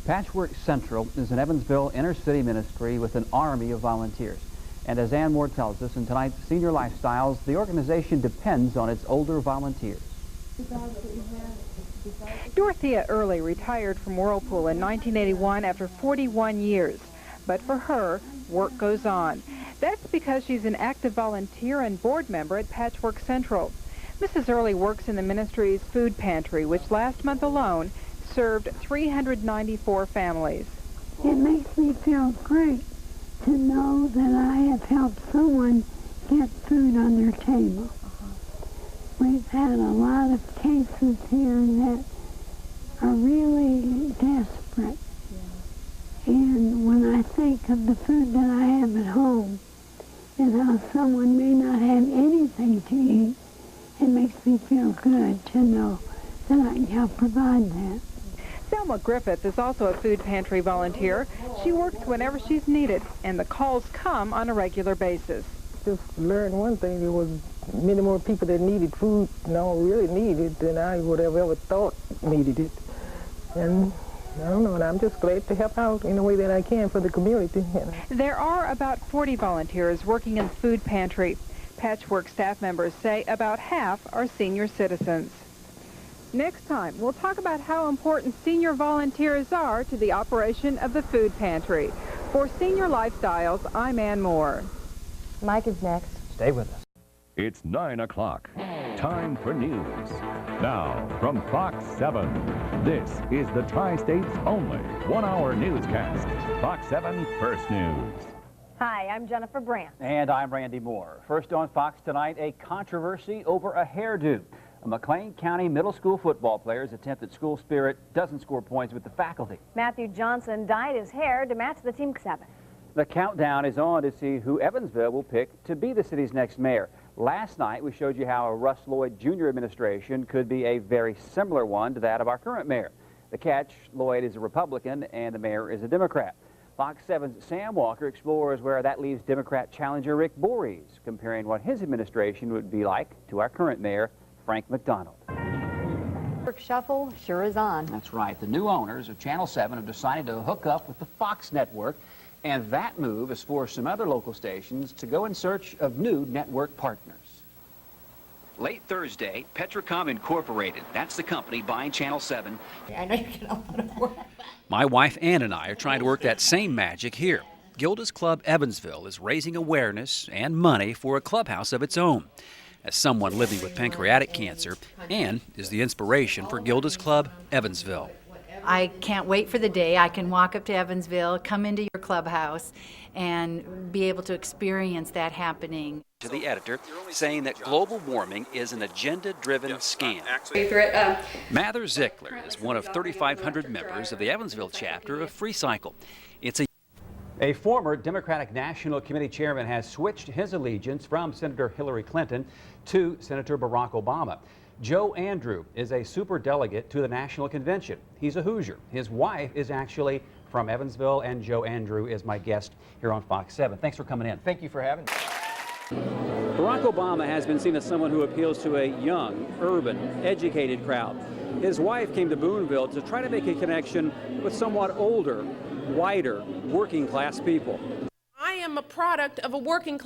Patchwork Central is an Evansville inner-city ministry with an army of volunteers. And as Ann Moore tells us in tonight's Senior Lifestyles, the organization depends on its older volunteers. Dorothea Early retired from Whirlpool in 1981 after 41 years. But for her, work goes on. That's because she's an active volunteer and board member at Patchwork Central. Mrs. Early works in the ministry's food pantry, which last month alone served 394 families. It makes me feel great to know that I have helped someone get food on their table. We've had a lot of cases here that are really desperate. And when I think of the food that I have at home and how someone may not have anything to eat, it makes me feel good to know that I can help provide that. THELMA GRIFFITH is also a food pantry volunteer. She works whenever she's needed, and the calls come on a regular basis. Just learned one thing, there was many more people that needed food, really needed, than I would have ever thought needed it. And I don't know, and I'm just glad to help out in a way that I can for the community. There are about 40 volunteers working in the food pantry. Patchwork staff members say about half are senior citizens. Next time, we'll talk about how important senior volunteers are to the operation of the food pantry. For Senior Lifestyles, I'm Ann Moore. Mike is next. Stay with us. It's 9 o'clock. Time for news. Now, from Fox 7, this is the Tri-State's only one-hour newscast. Fox 7 First News. Hi, I'm Jennifer Brandt. And I'm Randy Moore. First on Fox tonight, a controversy over a hairdo. A McLean County middle school football player's attempt at school spirit doesn't score points with the faculty. Matthew Johnson dyed his hair to match the Team 7. The countdown is on to see who Evansville will pick to be the city's next mayor. Last night, we showed you how a Russ Lloyd Jr. administration could be a very similar one to that of our current mayor. The catch, Lloyd is a Republican and the mayor is a Democrat. Fox 7's Sam Walker explores where that leaves Democrat challenger Rick Voorhees, comparing what his administration would be like to our current mayor, Frank McDonald. Work shuffle sure is on. That's right. The new owners of Channel 7 have decided to hook up with the Fox network, and that move has forced some other local stations to go in search of new network partners. Late Thursday, Petrocom Incorporated, that's the company buying Channel 7. I know you're getting a lot of work. My wife Ann and I are trying to work that same magic here. Gilda's Club Evansville is raising awareness and money for a clubhouse of its own. As someone living with pancreatic cancer, Ann is the inspiration for Gilda's Club Evansville. I can't wait for the day I can walk up to Evansville, come into your clubhouse, and be able to experience that happening. To the editor, saying that global warming is an agenda-driven scam. Mather Zickler is one of 3,500 members of the Evansville chapter of Free Cycle. It's A former Democratic National Committee chairman has switched his allegiance from Senator Hillary Clinton to Senator Barack Obama. Joe Andrew is a superdelegate to the National Convention. He's a Hoosier. His wife is actually from Evansville, and Joe Andrew is my guest here on Fox 7. Thanks for coming in. Thank you for having me. Barack Obama has been seen as someone who appeals to a young, urban, educated crowd. His wife came to Boonville to try to make a connection with somewhat older, whiter, working class people. I am a product of a working class.